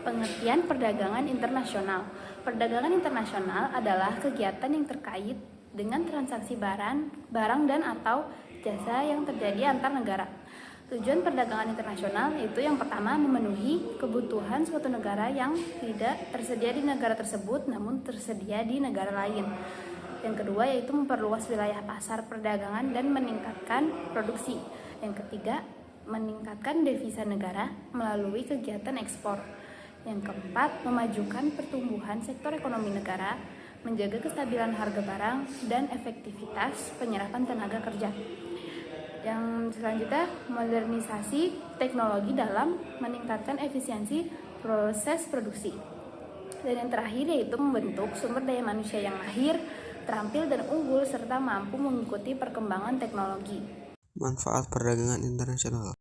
Pengertian perdagangan internasional. Perdagangan internasional adalah kegiatan yang terkait dengan transaksi barang dan atau jasa yang terjadi antar negara. Tujuan perdagangan internasional yaitu yang pertama memenuhi kebutuhan suatu negara yang tidak tersedia di negara tersebut namun tersedia di negara lain. Yang kedua yaitu memperluas wilayah pasar perdagangan dan meningkatkan produksi. Yang ketiga, meningkatkan devisa negara melalui kegiatan ekspor. Yang keempat, memajukan pertumbuhan sektor ekonomi negara, menjaga kestabilan harga barang, dan efektivitas penyerapan tenaga kerja. Yang selanjutnya, modernisasi teknologi dalam meningkatkan efisiensi proses produksi. Dan yang terakhir yaitu membentuk sumber daya manusia yang mahir, terampil dan unggul serta mampu mengikuti perkembangan teknologi. Manfaat perdagangan internasional.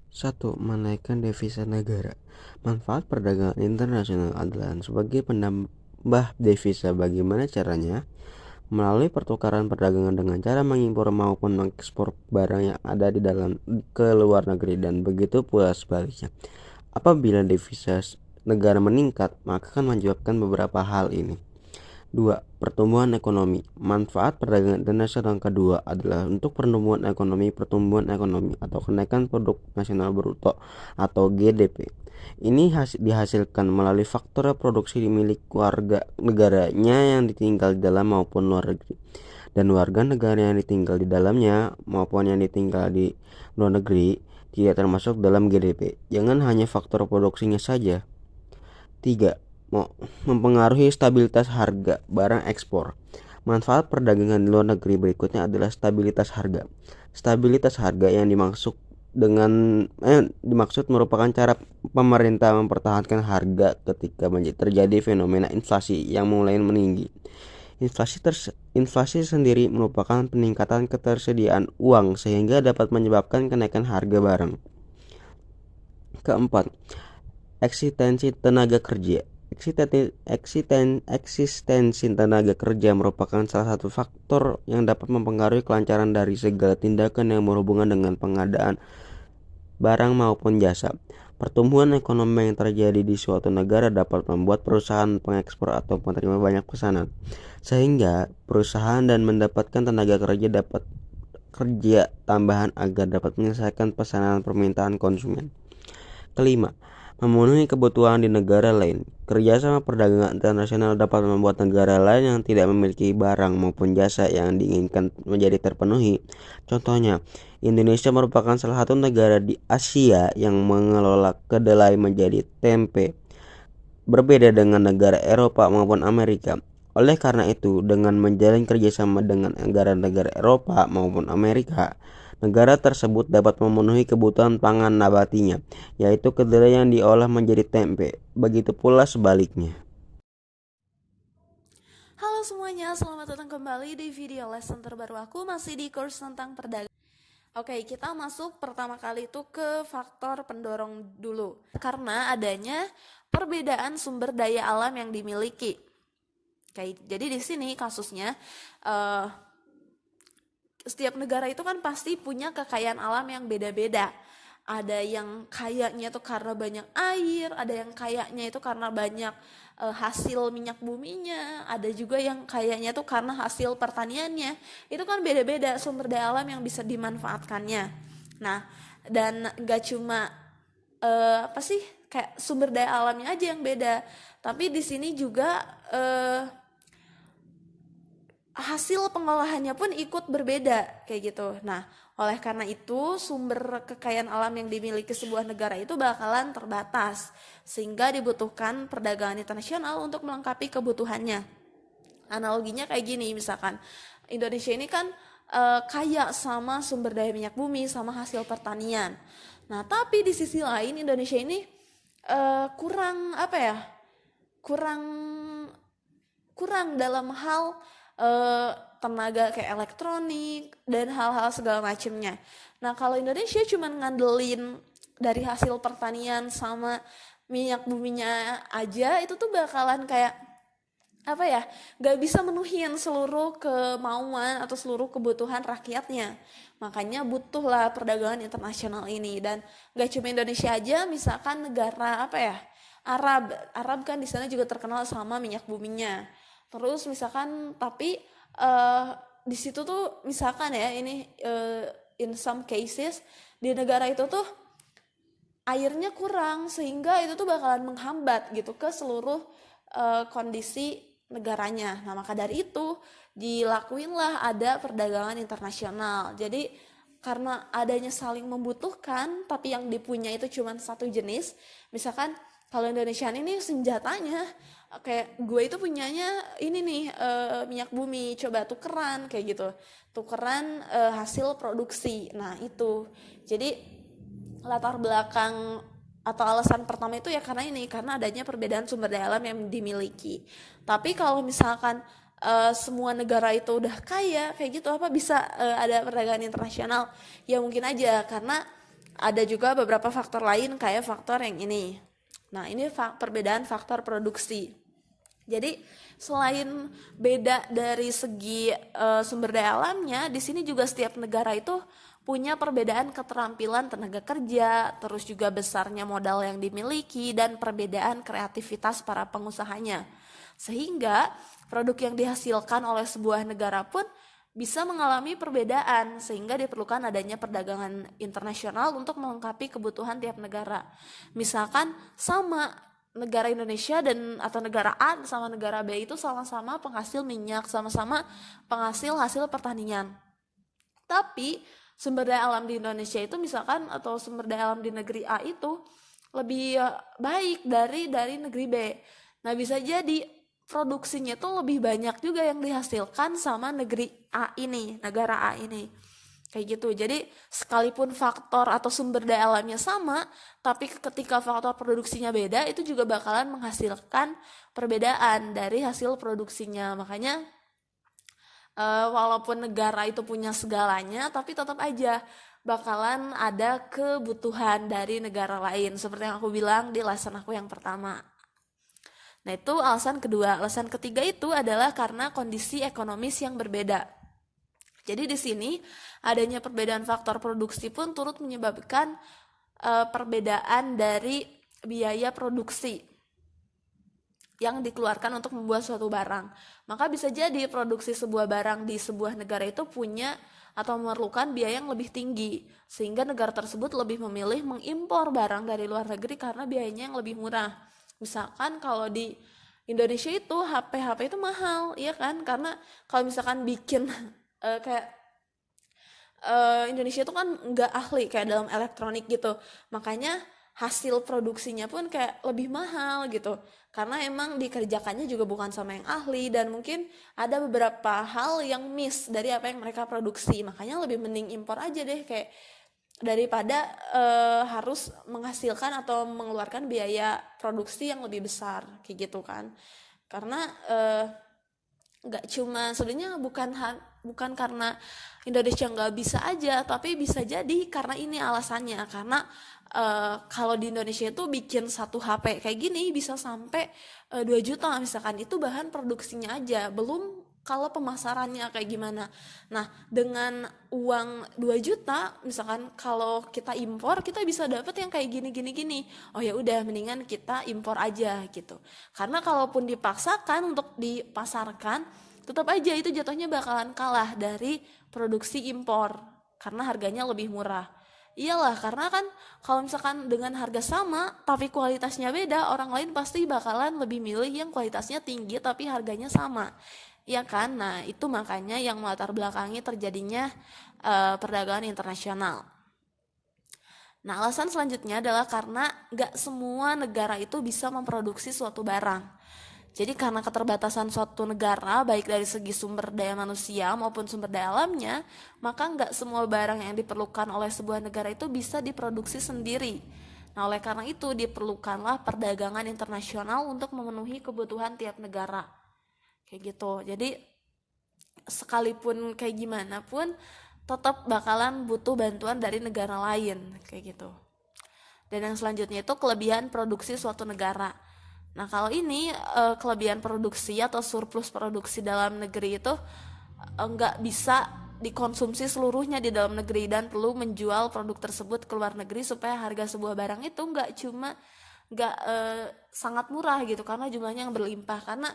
1. Menaikkan devisa negara. Manfaat perdagangan internasional adalah sebagai penambah devisa. Bagaimana caranya? Melalui pertukaran perdagangan dengan cara mengimpor maupun mengekspor barang yang ada di dalam ke luar negeri dan begitu pula sebaliknya. Apabila devisa negara meningkat, maka akan menyebabkan beberapa hal ini. 2. Pertumbuhan ekonomi. Manfaat perdagangan internasional kedua adalah untuk pertumbuhan ekonomi atau kenaikan produk nasional bruto atau GDP. Ini dihasilkan melalui faktor produksi milik warga negaranya yang ditinggal di dalam maupun luar negeri. Dan warga negara yang ditinggal di dalamnya maupun yang ditinggal di luar negeri tidak termasuk dalam GDP. Jangan hanya faktor produksinya saja. 3. Mempengaruhi stabilitas harga barang ekspor. Manfaat perdagangan di luar negeri berikutnya adalah stabilitas harga. Stabilitas harga yang dimaksud merupakan cara pemerintah mempertahankan harga ketika terjadi fenomena inflasi yang mulai meninggi. Inflasi sendiri merupakan peningkatan ketersediaan uang sehingga dapat menyebabkan kenaikan harga barang. Keempat, eksistensi tenaga kerja. Eksistensi tenaga kerja merupakan salah satu faktor yang dapat mempengaruhi kelancaran dari segala tindakan yang berhubungan dengan pengadaan barang maupun jasa. Pertumbuhan ekonomi yang terjadi di suatu negara dapat membuat perusahaan pengekspor atau menerima banyak pesanan, sehingga perusahaan dan mendapatkan tenaga kerja tambahan agar dapat menyelesaikan pesanan permintaan konsumen. Kelima, memenuhi kebutuhan di negara lain. Kerjasama perdagangan internasional dapat membuat negara lain yang tidak memiliki barang maupun jasa yang diinginkan menjadi terpenuhi. Contohnya, Indonesia merupakan salah satu negara di Asia yang mengelola kedelai menjadi tempe, berbeda dengan negara Eropa maupun Amerika. Oleh karena itu, dengan menjalin kerjasama dengan negara-negara Eropa maupun Amerika, negara tersebut dapat memenuhi kebutuhan pangan nabatinya, yaitu kedelai yang diolah menjadi tempe. Begitu pula sebaliknya. Halo semuanya, selamat datang kembali di video lesson terbaru aku masih di course tentang perdagangan. Oke, kita masuk pertama kali itu ke faktor pendorong dulu. Karena adanya perbedaan sumber daya alam yang dimiliki. Oke, jadi di sini kasusnya setiap negara itu kan pasti punya kekayaan alam yang beda-beda. Ada yang kayaknya itu karena banyak air, ada yang kayaknya itu karena banyak hasil minyak buminya, ada juga yang kayaknya itu karena hasil pertaniannya. Itu kan beda-beda sumber daya alam yang bisa dimanfaatkannya. Nah, dan gak cuma kayak sumber daya alamnya aja yang beda, tapi di sini juga hasil pengolahannya pun ikut berbeda kayak gitu. Nah, oleh karena itu sumber kekayaan alam yang dimiliki sebuah negara itu bakalan terbatas, sehingga dibutuhkan perdagangan internasional untuk melengkapi kebutuhannya. Analoginya kayak gini, misalkan Indonesia ini kan kaya sama sumber daya minyak bumi sama hasil pertanian. Nah, tapi di sisi lain Indonesia ini kurang dalam hal tenaga kayak elektronik dan hal-hal segala macamnya. Nah, kalau Indonesia cuma ngandelin dari hasil pertanian sama minyak buminya aja, itu tuh bakalan kayak gak bisa menuhin seluruh kemauan atau seluruh kebutuhan rakyatnya. Makanya butuhlah perdagangan internasional ini. Dan gak cuma Indonesia aja, misalkan negara Arab kan di sana juga terkenal sama minyak buminya. Terus misalkan tapi di situ tuh misalkan ya ini in some cases di negara itu tuh airnya kurang, sehingga itu tuh bakalan menghambat gitu ke seluruh kondisi negaranya. Nah, maka dari itu dilakuinlah ada perdagangan internasional. Jadi karena adanya saling membutuhkan, tapi yang dipunya itu cuma satu jenis. Misalkan kalau Indonesia ini senjatanya kayak gue itu punyanya ini nih minyak bumi, coba tukeran kayak gitu, tukeran hasil produksi. Nah itu jadi latar belakang atau alasan pertama itu ya karena adanya perbedaan sumber daya alam yang dimiliki. Tapi kalau misalkan semua negara itu udah kaya kayak gitu, apa bisa ada perdagangan internasional? Ya mungkin aja, karena ada juga beberapa faktor lain kayak faktor yang ini. Nah ini perbedaan faktor produksi. Jadi selain beda dari segi sumber daya alamnya, di sini juga setiap negara itu punya perbedaan keterampilan tenaga kerja, terus juga besarnya modal yang dimiliki, dan perbedaan kreativitas para pengusahanya. Sehingga produk yang dihasilkan oleh sebuah negara pun bisa mengalami perbedaan, sehingga diperlukan adanya perdagangan internasional untuk melengkapi kebutuhan tiap negara. Misalkan sama negara Indonesia atau negara A sama negara B itu sama-sama penghasil minyak, sama-sama penghasil hasil pertanian. Tapi sumber daya alam di Indonesia itu misalkan, atau sumber daya alam di negeri A itu lebih baik dari negeri B. Nah bisa jadi produksinya tuh lebih banyak juga yang dihasilkan sama negeri A ini, negara A ini. Kayak gitu. Jadi sekalipun faktor atau sumber daya alamnya sama, tapi ketika faktor produksinya beda, itu juga bakalan menghasilkan perbedaan dari hasil produksinya. Makanya walaupun negara itu punya segalanya, tapi tetap aja bakalan ada kebutuhan dari negara lain, seperti yang aku bilang di lesson aku yang pertama. Nah itu alasan kedua. Alasan ketiga itu adalah karena kondisi ekonomis yang berbeda. Jadi di sini adanya perbedaan faktor produksi pun turut menyebabkan perbedaan dari biaya produksi yang dikeluarkan untuk membuat suatu barang. Maka bisa jadi produksi sebuah barang di sebuah negara itu punya atau memerlukan biaya yang lebih tinggi, sehingga negara tersebut lebih memilih mengimpor barang dari luar negeri karena biayanya yang lebih murah. Misalkan kalau di Indonesia itu HP itu mahal, ya kan? Karena kalau misalkan bikin kayak Indonesia itu kan nggak ahli kayak dalam elektronik gitu, makanya hasil produksinya pun kayak lebih mahal gitu, karena emang dikerjakannya juga bukan sama yang ahli, dan mungkin ada beberapa hal yang miss dari apa yang mereka produksi. Makanya lebih mending impor aja deh, kayak daripada harus menghasilkan atau mengeluarkan biaya produksi yang lebih besar kayak gitu kan. Karena nggak cuma sebenarnya bukan karena Indonesia nggak bisa aja, tapi bisa jadi karena ini alasannya. Karena kalau di Indonesia itu bikin satu HP kayak gini bisa sampai 2 juta misalkan, itu bahan produksinya aja, belum kalau pemasarannya kayak gimana. Nah dengan uang 2 juta misalkan, kalau kita impor kita bisa dapet yang kayak gini. Oh ya udah, mendingan kita impor aja gitu. Karena kalaupun dipaksakan untuk dipasarkan, tetap aja itu jatuhnya bakalan kalah dari produksi impor karena harganya lebih murah. Iyalah, karena kan kalau misalkan dengan harga sama tapi kualitasnya beda, orang lain pasti bakalan lebih milih yang kualitasnya tinggi tapi harganya sama. Ya kan? Nah itu makanya yang melatar belakangi terjadinya perdagangan internasional. Nah alasan selanjutnya adalah karena gak semua negara itu bisa memproduksi suatu barang. Jadi karena keterbatasan suatu negara baik dari segi sumber daya manusia maupun sumber daya alamnya, maka nggak semua barang yang diperlukan oleh sebuah negara itu bisa diproduksi sendiri. Nah oleh karena itu diperlukanlah perdagangan internasional untuk memenuhi kebutuhan tiap negara. Kayak gitu. Jadi sekalipun kayak gimana pun tetap bakalan butuh bantuan dari negara lain kayak gitu. Dan yang selanjutnya itu kelebihan produksi suatu negara. Nah kalau ini kelebihan produksi atau surplus produksi dalam negeri itu nggak bisa dikonsumsi seluruhnya di dalam negeri, dan perlu menjual produk tersebut ke luar negeri supaya harga sebuah barang itu nggak cuma nggak sangat murah gitu karena jumlahnya yang berlimpah. Karena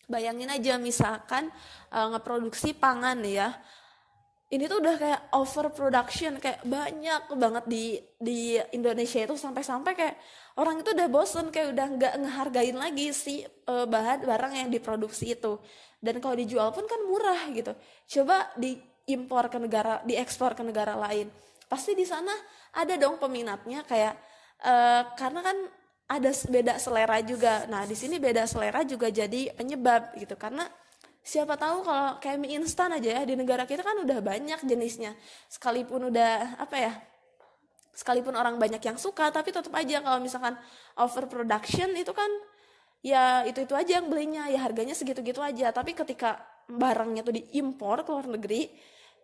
bayangin aja misalkan ngeproduksi pangan ya, ini tuh udah kayak overproduction, kayak banyak banget di Indonesia itu, sampai-sampai kayak orang itu udah bosen, kayak udah nggak ngehargain lagi si bahan barang yang diproduksi itu. Dan kalau dijual pun kan murah gitu. Coba diimpor ke negara, diekspor ke negara lain, pasti di sana ada dong peminatnya, kayak karena kan ada beda selera juga. Nah di sini beda selera juga jadi penyebab gitu, karena siapa tahu kalau kayak mie instan aja ya, di negara kita kan udah banyak jenisnya, sekalipun udah apa ya, sekalipun orang banyak yang suka, tapi tetap aja kalau misalkan overproduction itu kan ya itu aja yang belinya, ya harganya segitu-gitu aja. Tapi ketika barangnya tuh diimpor ke luar negeri,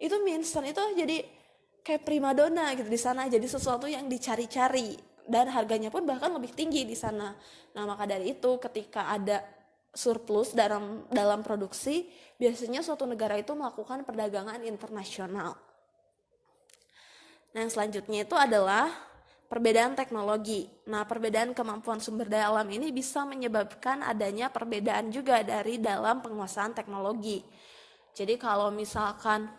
itu mie instan itu jadi kayak primadona gitu di sana, jadi sesuatu yang dicari-cari dan harganya pun bahkan lebih tinggi di sana. Nah maka dari itu ketika ada surplus dalam produksi, biasanya suatu negara itu melakukan perdagangan internasional. Nah, yang selanjutnya itu adalah perbedaan teknologi. Nah, perbedaan kemampuan sumber daya alam ini bisa menyebabkan adanya perbedaan juga dari dalam penguasaan teknologi. Jadi kalau misalkan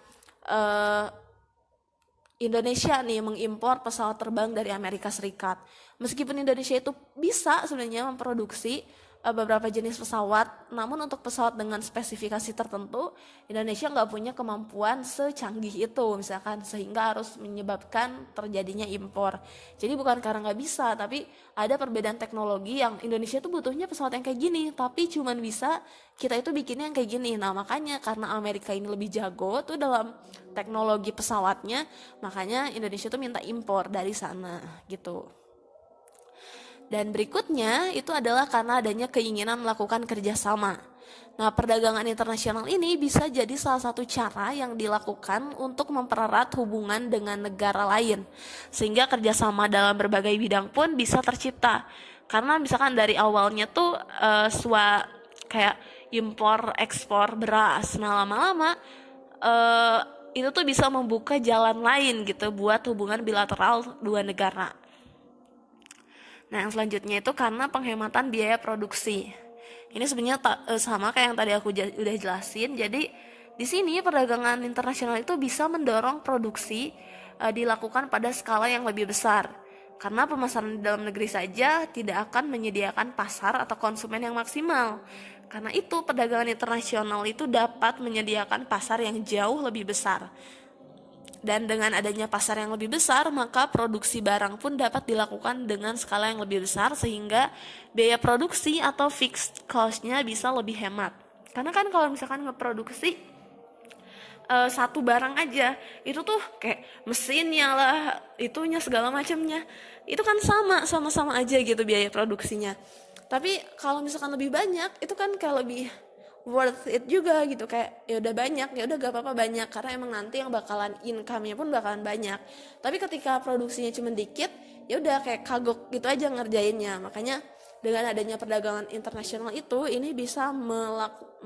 Indonesia nih mengimpor pesawat terbang dari Amerika Serikat, meskipun Indonesia itu bisa sebenarnya memproduksi beberapa jenis pesawat, namun untuk pesawat dengan spesifikasi tertentu Indonesia nggak punya kemampuan secanggih itu misalkan, sehingga harus menyebabkan terjadinya impor. Jadi bukan karena nggak bisa, tapi ada perbedaan teknologi yang Indonesia tuh butuhnya pesawat yang kayak gini, tapi cuman bisa kita itu bikinnya yang kayak gini. Nah makanya karena Amerika ini lebih jago tuh dalam teknologi pesawatnya, makanya Indonesia tuh minta impor dari sana gitu. Dan berikutnya itu adalah karena adanya keinginan melakukan kerjasama. Nah, perdagangan internasional ini bisa jadi salah satu cara yang dilakukan untuk mempererat hubungan dengan negara lain, sehingga kerjasama dalam berbagai bidang pun bisa tercipta. Karena misalkan dari awalnya tuh kayak impor ekspor beras, nah lama-lama itu tuh bisa membuka jalan lain gitu buat hubungan bilateral dua negara. Nah, yang selanjutnya itu karena penghematan biaya produksi. Ini sebenarnya sama kayak yang tadi aku udah jelasin. Jadi di sini perdagangan internasional itu bisa mendorong produksi dilakukan pada skala yang lebih besar. Karena pemasaran di dalam negeri saja tidak akan menyediakan pasar atau konsumen yang maksimal. Karena itu perdagangan internasional itu dapat menyediakan pasar yang jauh lebih besar. Dan dengan adanya pasar yang lebih besar, maka produksi barang pun dapat dilakukan dengan skala yang lebih besar, sehingga biaya produksi atau fixed cost-nya bisa lebih hemat. Karena kan kalau misalkan ngeproduksi satu barang aja, itu tuh kayak mesinnya lah, itunya segala macamnya, itu kan sama-sama aja gitu biaya produksinya. Tapi kalau misalkan lebih banyak, itu kan kayak lebih worth it juga gitu, kayak ya udah banyak, ya udah gak apa-apa banyak, karena emang nanti yang bakalan income-nya pun bakalan banyak. Tapi ketika produksinya cuma dikit, ya udah kayak kagok gitu aja ngerjainnya. Makanya dengan adanya perdagangan internasional itu, ini bisa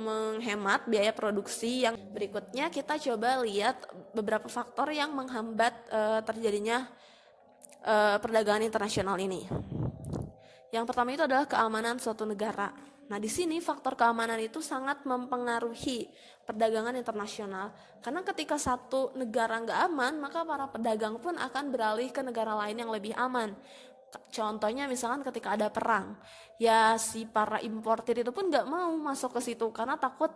menghemat biaya produksi. Yang berikutnya kita coba lihat beberapa faktor yang menghambat terjadinya perdagangan internasional ini. Yang pertama itu adalah keamanan suatu negara. Nah, di sini faktor keamanan itu sangat mempengaruhi perdagangan internasional. Karena ketika satu negara nggak aman, maka para pedagang pun akan beralih ke negara lain yang lebih aman. Contohnya misalkan ketika ada perang, ya si para importir itu pun nggak mau masuk ke situ karena takut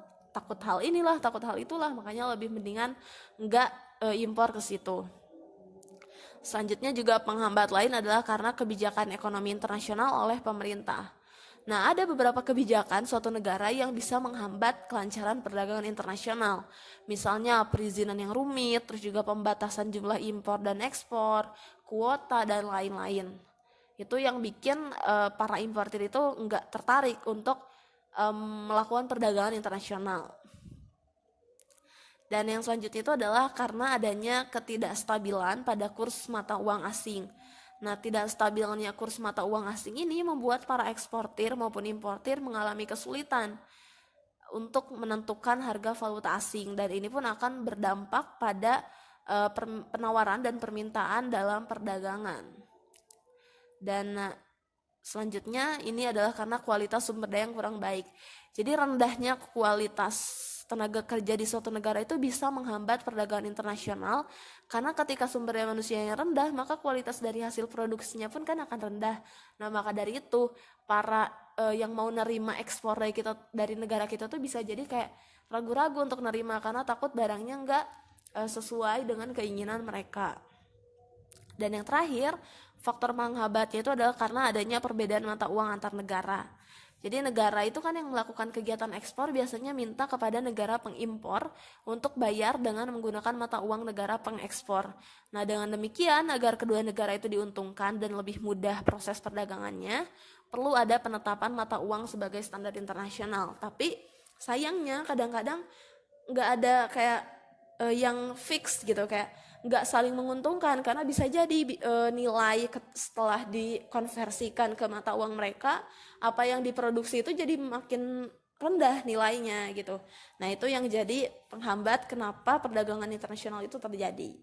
hal inilah, takut hal itulah, makanya lebih mendingan nggak impor ke situ. Selanjutnya juga penghambat lain adalah karena kebijakan ekonomi internasional oleh pemerintah. Nah, ada beberapa kebijakan suatu negara yang bisa menghambat kelancaran perdagangan internasional. Misalnya perizinan yang rumit, terus juga pembatasan jumlah impor dan ekspor, kuota, dan lain-lain. Itu yang bikin para importir itu nggak tertarik untuk melakukan perdagangan internasional. Dan yang selanjutnya itu adalah karena adanya ketidakstabilan pada kurs mata uang asing. Nah, tidak stabilnya kurs mata uang asing ini membuat para eksportir maupun importir mengalami kesulitan untuk menentukan harga valuta asing, dan ini pun akan berdampak pada penawaran dan permintaan dalam perdagangan. Dan Selanjutnya ini adalah karena kualitas sumber daya yang kurang baik. Jadi rendahnya kualitas tenaga kerja di suatu negara itu bisa menghambat perdagangan internasional, karena ketika sumber daya manusianya rendah, maka kualitas dari hasil produksinya pun kan akan rendah. Nah, maka dari itu para yang mau nerima ekspor dari negara kita tuh bisa jadi kayak ragu-ragu untuk nerima karena takut barangnya nggak sesuai dengan keinginan mereka. Dan yang terakhir, faktor menghambatnya itu adalah karena adanya perbedaan mata uang antar negara. Jadi negara itu kan yang melakukan kegiatan ekspor biasanya minta kepada negara pengimpor untuk bayar dengan menggunakan mata uang negara pengekspor. Nah, dengan demikian agar kedua negara itu diuntungkan dan lebih mudah proses perdagangannya, perlu ada penetapan mata uang sebagai standar internasional. Tapi sayangnya kadang-kadang nggak ada kayak yang fix gitu, kayak nggak saling menguntungkan, karena bisa jadi nilai setelah dikonversikan ke mata uang mereka, apa yang diproduksi itu jadi makin rendah nilainya gitu. Nah, itu yang jadi penghambat kenapa perdagangan internasional itu terjadi.